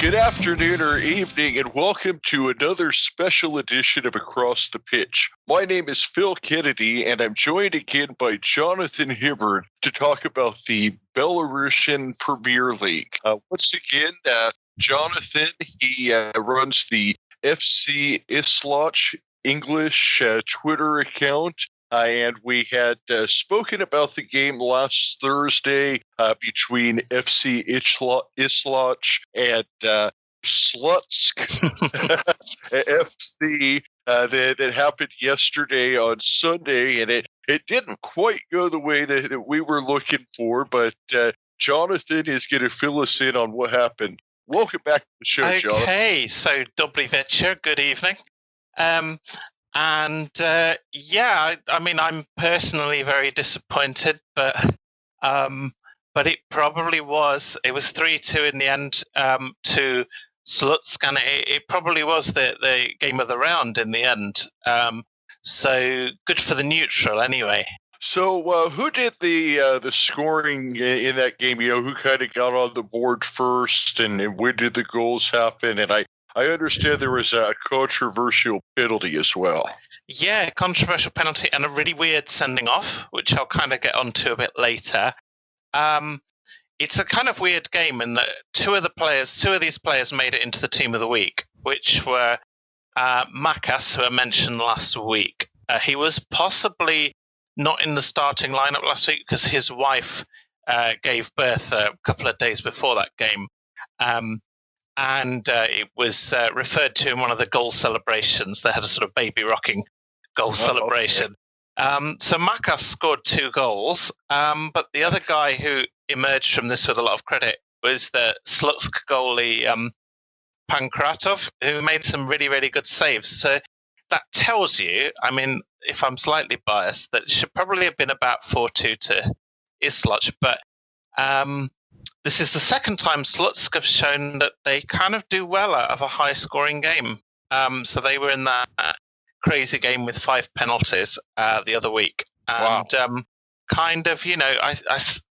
Good afternoon or evening, and welcome to another special edition of Across the Pitch. My name is Phil Kennedy, and I'm joined again by Jonathan Hibberd to talk about the Belarusian Premier League. Once again, Jonathan, he runs the FC Slutsk English Twitter account. And we had spoken about the game last Thursday between FC Isloch and Slutsk FC that happened yesterday on Sunday, and it didn't quite go the way that we were looking for, but Jonathan is going to fill us in on what happened. Welcome back to the show, Jonathan. Okay, so dobry večer, good evening. And I mean, I'm personally very disappointed, but it probably was. It was 3-2 in the end to Slutsk, and it probably was the game of the round in the end. So good for the neutral, anyway. So who did the scoring in that game? You know, who kind of got on the board first, and when did the goals happen? And I understand there was a controversial penalty as well. Yeah, controversial penalty and a really weird sending off, which I'll kind of get onto a bit later. It's a kind of weird game in that two of these players made it into the team of the week, which were Makas, who I mentioned last week. He was possibly not in the starting lineup last week because his wife gave birth a couple of days before that game. And it was referred to in one of the goal celebrations. They had a sort of baby rocking goal celebration. Okay. So Makas scored 2 goals, but the other guy who emerged from this with a lot of credit was the Slutsk goalie, Pankratov, who made some really, really good saves. So that tells you, I mean, if I'm slightly biased, that it should probably have been about 4-2 to Isloch, but this is the second time Slutsk have shown that they kind of do well out of a high-scoring game. So they were in that crazy game with 5 penalties the other week. And kind of, you know, I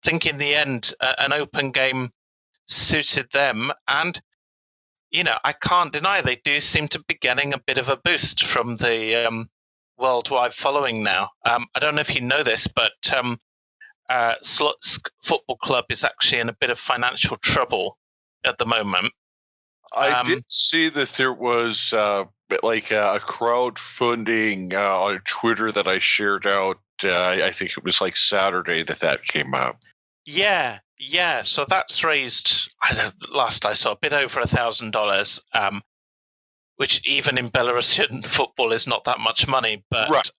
think in the end, an open game suited them. And, you know, I can't deny they do seem to be getting a bit of a boost from the worldwide following now. I don't know if you know this, but Slutsk Football Club is actually in a bit of financial trouble at the moment. I did see that there was a crowdfunding on Twitter that I shared out. I think it was like Saturday that came out. Yeah. So that's raised, last I saw, a bit over $1,000, which even in Belarusian football is not that much money. But right.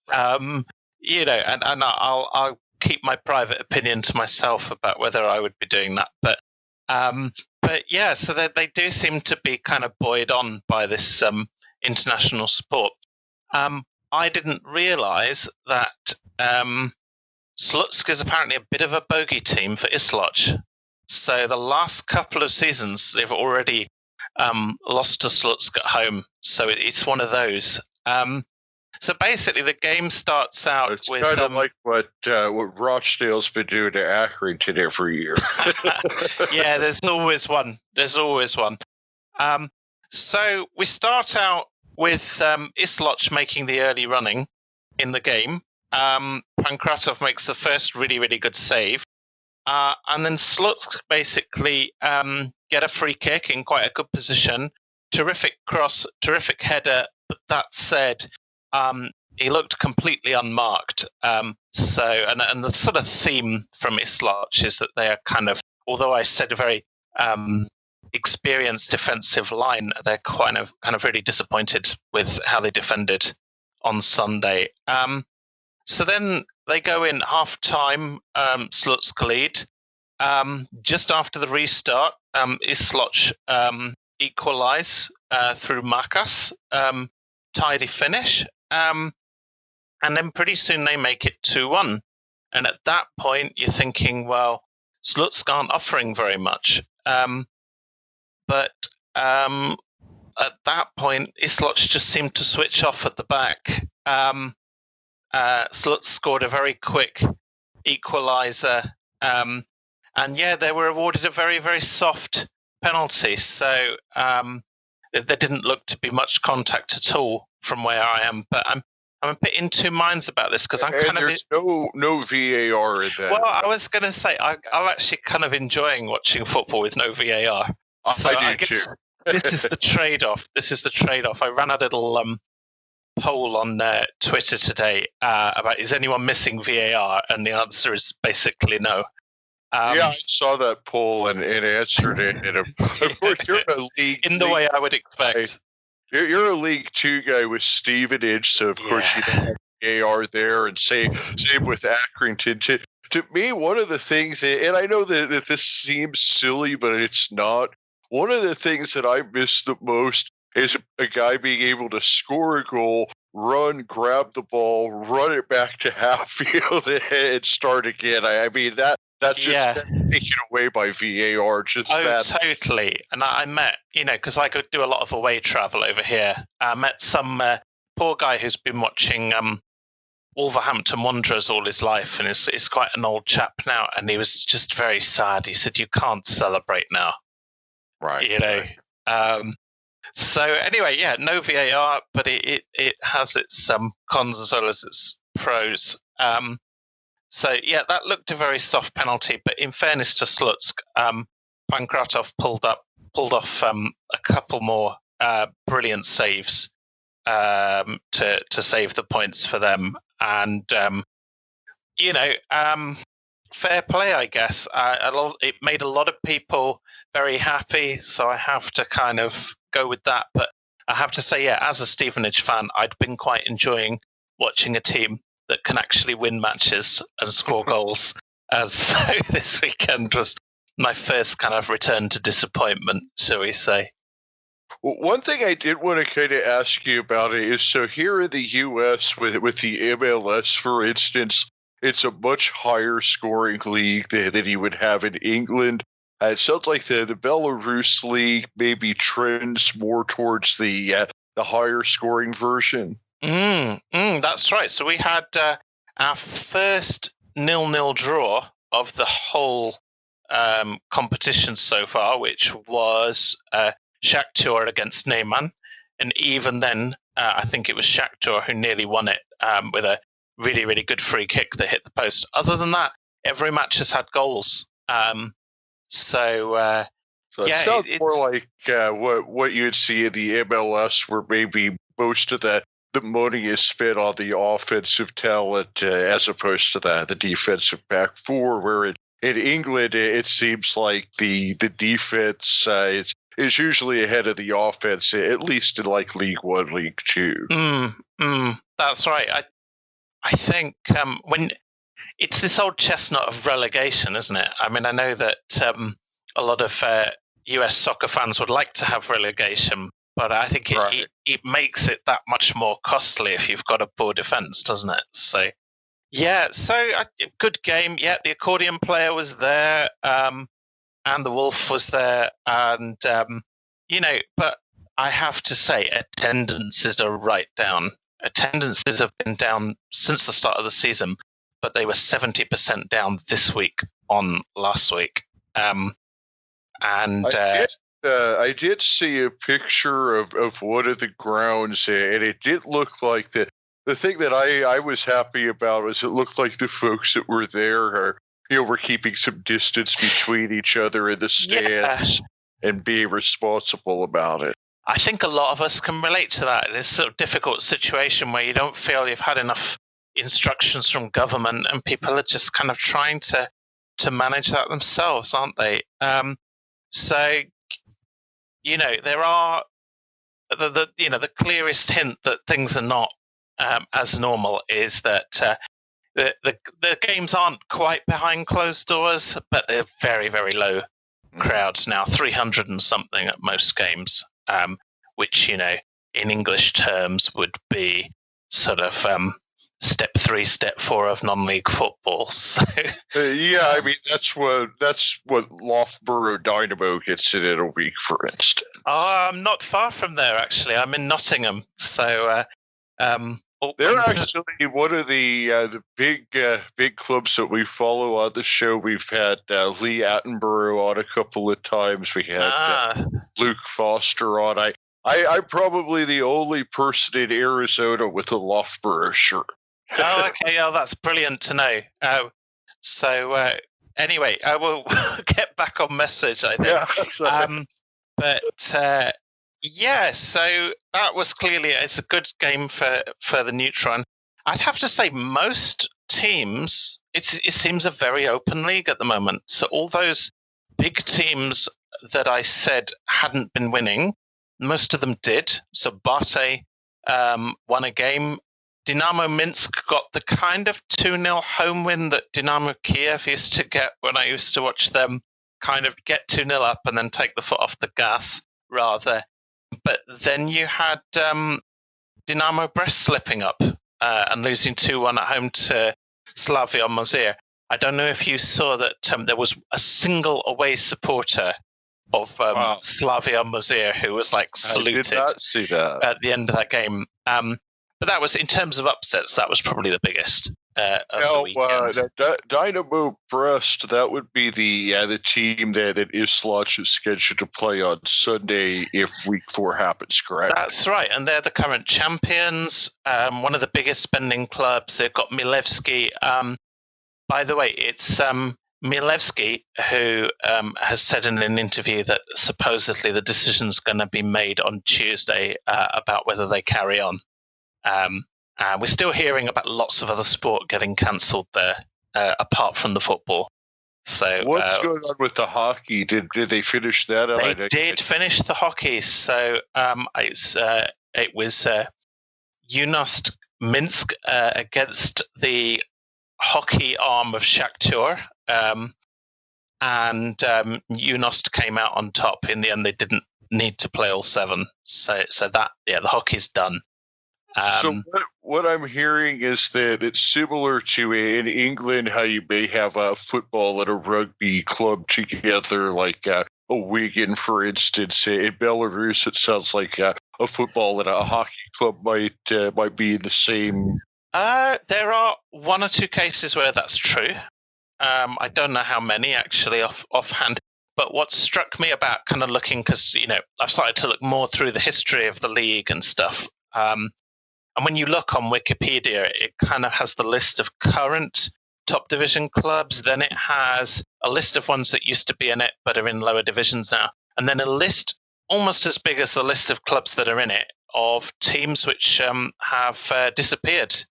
You know, and I'll keep my private opinion to myself about whether I would be doing that. But yeah, so they do seem to be kind of buoyed on by this international support. I didn't realise that Slutsk is apparently a bit of a bogey team for Isloch. So the last couple of seasons, they've already lost to Slutsk at home. So it's one of those. So basically, the game starts out it's with... It's kind of like what Rochdale's been doing to Accrington every year. Yeah, there's always one. So we start out with Isloch making the early running in the game. Pankratov makes the first really, really good save. And then Slutsk basically get a free kick in quite a good position. Terrific cross, terrific header. But that said... he looked completely unmarked. And the sort of theme from Isloch is that they are kind of, although I said a very experienced defensive line, they're kind of really disappointed with how they defended on Sunday. So then they go in half-time, Slutsk lead. Just after the restart, Isloch equalise through Makas. Tidy finish. And then pretty soon they make it 2-1. And at that point, you're thinking, well, Slutsk aren't offering very much. But at that point, Isloch just seemed to switch off at the back. Slutsk scored a very quick equaliser. And yeah, they were awarded a very, very soft penalty, so there didn't look to be much contact at all from where I am. But I'm a bit in two minds about this because I'm kind of. There's no VAR in that. Well, I was going to say I'm actually kind of enjoying watching football with no VAR. So I guess this is the trade-off. I ran a little poll on Twitter today about is anyone missing VAR, and the answer is basically no. I saw that poll and answered it. And of course, you're a league in the way I would expect. You're a League Two guy with Stevenage, so of course you don't have VAR there, and same with Accrington. To me, one of the things, and I know that this seems silly, but it's not. One of the things that I miss the most is a guy being able to score a goal, run, grab the ball, run it back to half field, and start again. I mean, that's just taken away by VAR. Totally. And I met, because I could do a lot of away travel over here. I met some poor guy who's been watching Wolverhampton Wanderers all his life, and is quite an old chap now. And he was just very sad. He said, "You can't celebrate now." Right. So anyway, no VAR, but it has its cons as well as its pros. So that looked a very soft penalty, but in fairness to Slutsk, Pankratov pulled off a couple more brilliant saves to save the points for them, and fair play, I guess. It made a lot of people very happy, so I have to kind of go with that. But I have to say, as a Stevenage fan, I'd been quite enjoying watching a team that can actually win matches and score goals. So this weekend was my first kind of return to disappointment, shall we say. Well, one thing I did want to kind of ask you about it is, so here in the U.S. with the MLS, for instance, it's a much higher scoring league than you would have in England. It sounds like the Belarus league maybe trends more towards the higher scoring version. That's right. So we had our first 0-0 draw of the whole competition so far, which was Shakhtar against Neyman. And even then, I think it was Shakhtar who nearly won it with a really, really good free kick that hit the post. Other than that, every match has had goals. So it sounds more like what you'd see in the MLS, where maybe most of the money is spent on the offensive talent as opposed to the defensive back four, where in England it seems like the defense is usually ahead of the offense, at least in like League One, League Two. That's right. I think when it's this old chestnut of relegation, isn't it? I mean, I know that a lot of US soccer fans would like to have relegation, but I think it makes it that much more costly if you've got a poor defence, doesn't it? So, good game. Yeah, the accordion player was there, and the Wolf was there, and but I have to say, attendances are right down. Attendances have been down since the start of the season, but they were 70% down this week on last week. I did see a picture of one of the grounds, and it did look like the thing that I was happy about was it looked like the folks that were there were keeping some distance between each other in the stands and being responsible about it. I think a lot of us can relate to that. It's a sort of difficult situation where you don't feel you've had enough instructions from government, and people are just kind of trying to manage that themselves, aren't they? So, there are the clearest hint that things are not as normal is that the games aren't quite behind closed doors, but they're very, very low crowds now, 300 and something at most games, which, in English terms would be sort of step 3, step 4 of non-league football. So I mean that's what Loughborough Dynamo gets in a week, for instance. I'm not far from there, actually. I'm in Nottingham, so They're actually one of the big clubs that we follow on the show. We've had Lee Attenborough on a couple of times. We had Luke Foster on. I'm probably the only person in Arizona with a Loughborough shirt. Oh, okay. Oh, that's brilliant to know. Anyway, I will get back on message, I think. Yeah, so that was clearly, it's a good game for the Neutron. I'd have to say most teams, it seems a very open league at the moment. So all those big teams that I said hadn't been winning, most of them did. So Bate won a game. Dynamo Minsk got the kind of 2-0 home win that Dynamo Kiev used to get when I used to watch them kind of get 2-0 up and then take the foot off the gas, rather. But then you had Dynamo Brest slipping up and losing 2-1 at home to Slavia Mozir. I don't know if you saw that there was a single away supporter of Slavia Mozir who was saluted I did not see that. At the end of that game. But that was, in terms of upsets, that was probably the biggest of the weekend. Dynamo Brest, that would be the team that Isloch is scheduled to play on Sunday if Week 4 happens, correct? That's right, and they're the current champions, one of the biggest spending clubs. They've got Milevsky. By the way, it's Milevsky who has said in an interview that supposedly the decision's going to be made on Tuesday about whether they carry on. We're still hearing about lots of other sport getting cancelled there, apart from the football. So what's going on with the hockey? Did they finish that? They did finish the hockey. So it was Yunost Minsk against the hockey arm of Shakhtar, and Yunost came out on top. In the end, they didn't need to play all 7. So that the hockey's done. So what I'm hearing is that it's similar to in England how you may have a football and a rugby club together, like a Wigan, for instance. In Belarus, it sounds like a football and a hockey club might be the same. There are 1 or 2 cases where that's true. I don't know how many actually offhand. But what struck me about kind of looking, because I've started to look more through the history of the league and stuff. And when you look on Wikipedia, it kind of has the list of current top division clubs. Then it has a list of ones that used to be in it but are in lower divisions now. And then a list almost as big as the list of clubs that are in it of teams which have disappeared.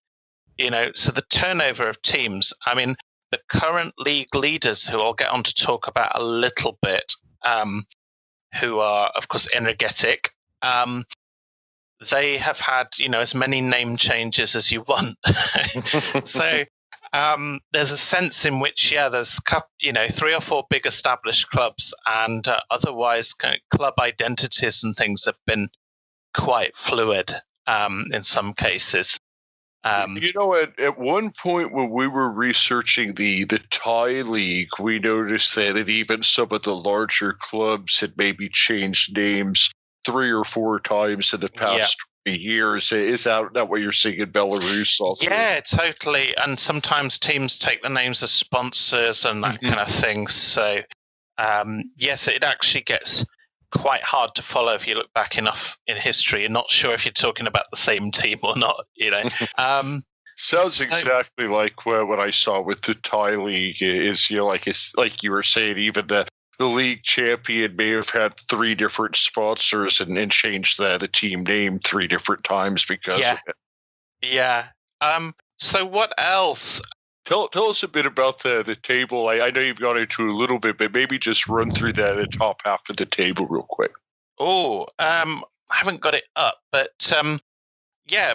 So the turnover of teams, I mean, the current league leaders, who I'll get on to talk about a little bit, who are, of course, Energetic, they have had, as many name changes as you want. So there's a sense in which, there's 3 or 4 big established clubs, and otherwise club identities and things have been quite fluid in some cases. At one point when we were researching the Thai league, we noticed that even some of the larger clubs had maybe changed names 3 or 4 times in the past 20 years. Is that what you're seeing in Belarus also? Yeah, totally. And sometimes teams take the names as sponsors and that kind of thing. So, yes, it actually gets quite hard to follow if you look back enough in history. You're not sure if you're talking about the same team or not, Sounds exactly like what I saw with the Thai league. Is it's like you were saying, even the league champion may have had 3 different sponsors and changed the team name 3 different times because of it. Yeah. So what else? Tell us a bit about the table. I know you've gone into a little bit, but maybe just run through the top half of the table real quick. Oh, I haven't got it up, but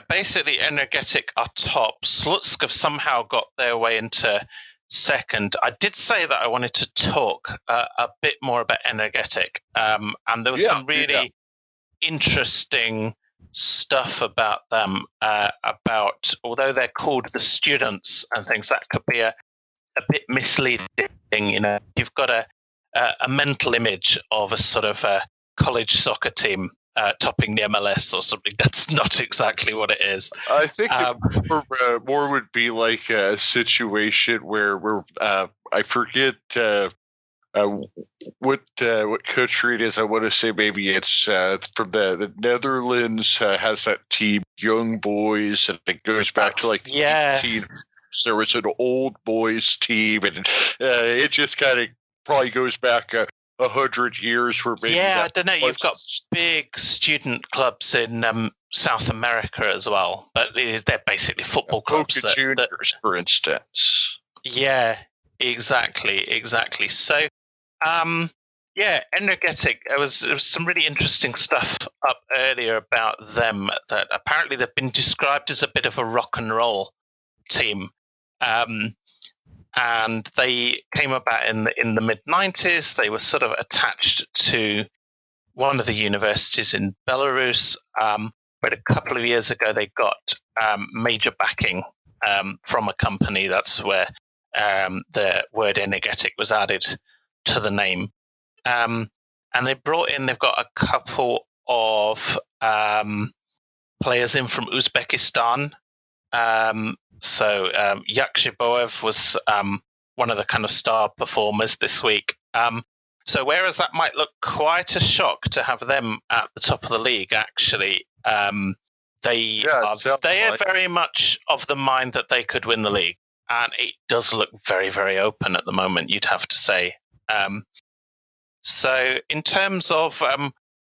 basically Energetic are top. Slutsk have somehow got their way into second. I did say that I wanted to talk a bit more about Energetic, and there was some really interesting stuff about them, about, although they're called the students and things, that could be a bit misleading. You've got a mental image of a sort of a college soccer team, topping the MLS or something. That's not exactly what it is. I think more would be like a situation where I forget what country it is. I want to say maybe it's from the Netherlands. Has that team Young Boys, and it goes back to like the 18. So there was an old boys team, and it just kind of probably goes back 100 years. Where maybe I don't know. You've got big student clubs in South America as well, but they're basically football clubs. Boca Juniors, for instance. Yeah, exactly. So, Energetic. There was some really interesting stuff up earlier about them that apparently they've been described as a bit of a rock and roll team. And they came about in the mid-90s. They were sort of attached to one of the universities in Belarus. But a couple of years ago, they got major backing from a company. That's where the word energetic was added to the name. And they've got a couple of players in from Uzbekistan. So Yakshiboev was one of the kind of star performers this week. So whereas that might look quite a shock to have them at the top of the league, actually, they are very much of the mind that they could win the league. And it does look very, very open at the moment, you'd have to say. So in terms of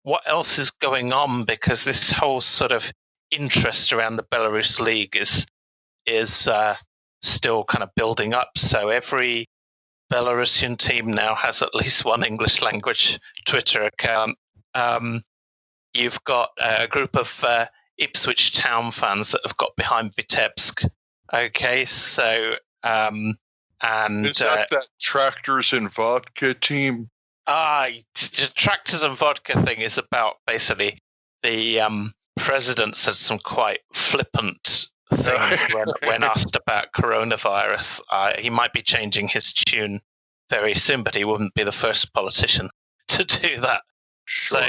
what else is going on, because this whole sort of interest around the Belarus league is still kind of building up. So every Belarusian team now has at least one English language Twitter account. You've got a group of Ipswich Town fans that have got behind Vitebsk. Okay, so and is that Tractors and Vodka team? The Tractors and Vodka thing is about basically the president said some quite flippant things when asked about coronavirus. He might be changing his tune very soon, but he wouldn't be the first politician to do that. Sure.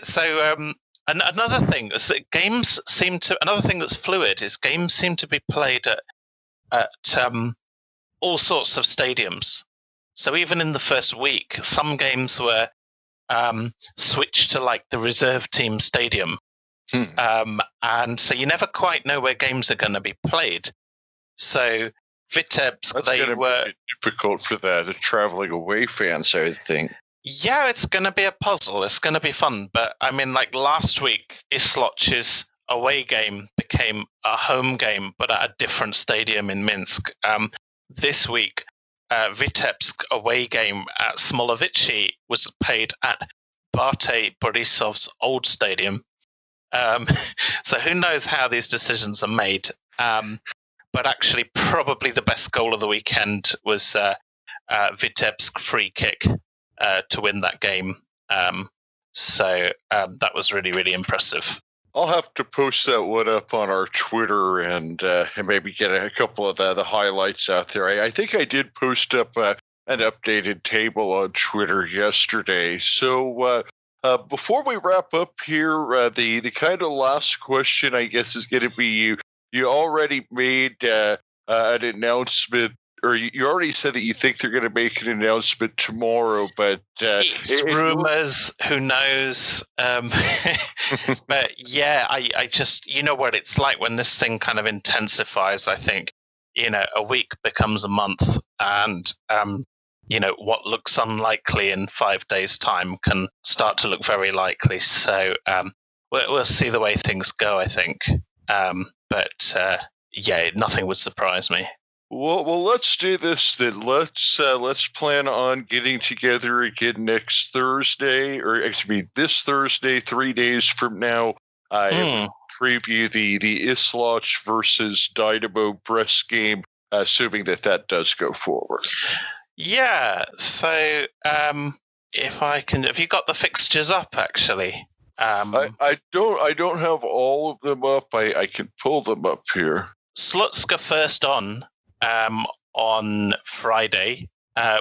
So another thing is that another thing that's fluid is games seem to be played at all sorts of stadiums. So even in the first week, some games were switched to like the reserve team stadium. And so you never quite know where games are going to be played. So Vitebsk, they were difficult for the traveling away fans, I would think. Yeah, it's going to be a puzzle. It's going to be fun. But I mean, like last week, Isloch's away game became a home game, but at a different stadium in Minsk. This week, Vitebsk away game at Smolovici was played at Bate Borisov's old stadium. So who knows how these decisions are made. But actually, probably the best goal of the weekend was Vitebsk free kick to win that game. So that was really, really impressive. I'll have to post that one up on our Twitter and maybe get a couple of the highlights out there. I think I did post up an updated table on Twitter yesterday. So before we wrap up here, the kind of last question, I guess, is going to be you already made an announcement, or you already said that you think they're going to make an announcement tomorrow, but it's rumors. Who knows? But yeah, I just, you know what it's like when this thing kind of intensifies. I think, a week becomes a month, and what looks unlikely in 5 days' time can start to look very likely. So we'll see the way things go, I think. But nothing would surprise me. Well, let's do this then. Let's plan on getting together again next Thursday, or excuse me, this Thursday, 3 days from now. Preview the Isloch versus Dynamo Brest game, assuming that does go forward. Yeah. So have you got the fixtures up actually? I don't have all of them up. I can pull them up here. Slutsk are first on Friday,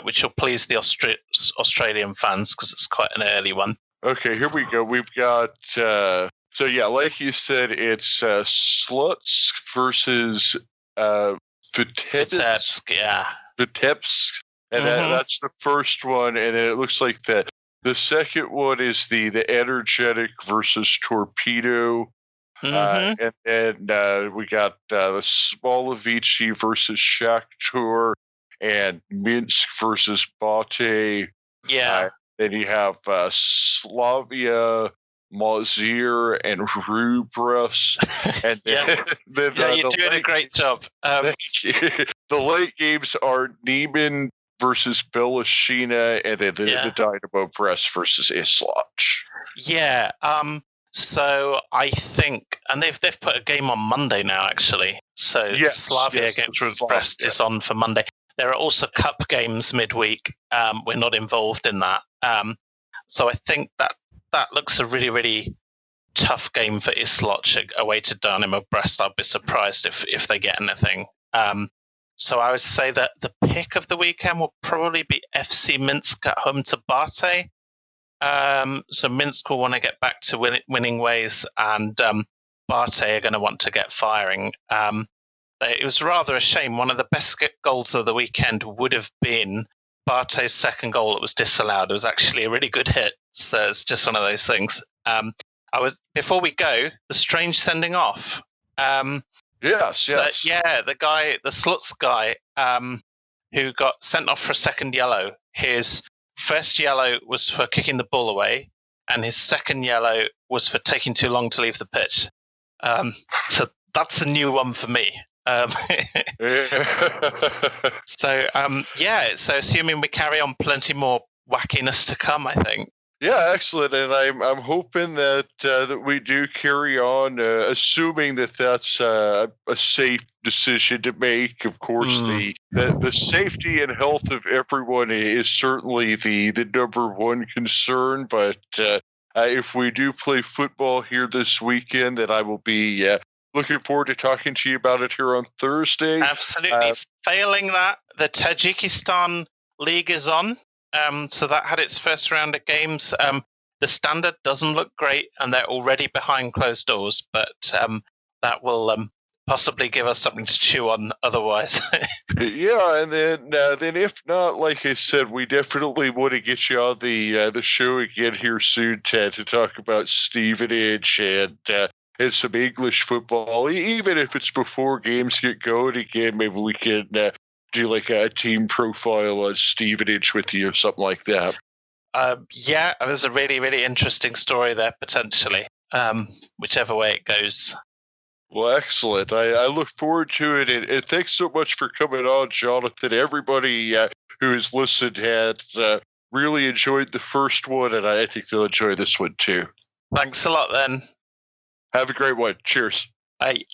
which will please the Australian fans because it's quite an early one. Okay, here we go. We've got, like you said, it's Slutsk versus Vitebsk, yeah. Vitebsk, and that's the first one. And then it looks like the second one is the Energetic versus Torpedo. And then we got the Smolovici versus Shakhtar and Minsk versus Bate. Yeah. Then you have Slavia, Mazir, and Rubrus. And then, you're doing a great job. The late games are Neiman versus Belarusian, and then the Dynamo Brest versus Isloch. Yeah. So I think, and they've put a game on Monday now, actually. So Slavia against Brest is on for Monday. There are also cup games midweek. We're not involved in that. So I think that looks a really, really tough game for Isloch away to Dynamo Brest. I'd be surprised if they get anything. So I would say that the pick of the weekend will probably be FC Minsk at home to Bate. So Minsk will want to get back to winning ways, and Bate are going to want to get firing. It was rather a shame. One of the best goals of the weekend would have been Bate's second goal that was disallowed. It was actually a really good hit. So it's just one of those things. Before we go, the strange sending off. Yes. The guy, the Slutsk guy, who got sent off for a second yellow. His first yellow was for kicking the ball away, and his second yellow was for taking too long to leave the pitch. So that's a new one for me. So assuming we carry on, plenty more wackiness to come, I think. Yeah, excellent, and I'm hoping that we do carry on, assuming that's a safe decision to make. Of course, the safety and health of everyone is certainly the number one concern. But if we do play football here this weekend, then I will be looking forward to talking to you about it here on Thursday. Absolutely. Failing that, the Tajikistan League is on. So that had its first round of games. The standard doesn't look great, and they're already behind closed doors, but that will possibly give us something to chew on otherwise. Yeah, and then if not, like I said, we definitely want to get you on the show again here soon, Ted, to talk about Stevenage and some English football. Even if it's before games get going again, maybe we can do like a team profile on Stevenage with you or something like that. There's a really, really interesting story there, potentially, whichever way it goes. Well, excellent. I look forward to it. And thanks so much for coming on, Jonathan. Everybody who has listened had really enjoyed the first one, and I think they'll enjoy this one too. Thanks a lot, then. Have a great one. Cheers. Bye.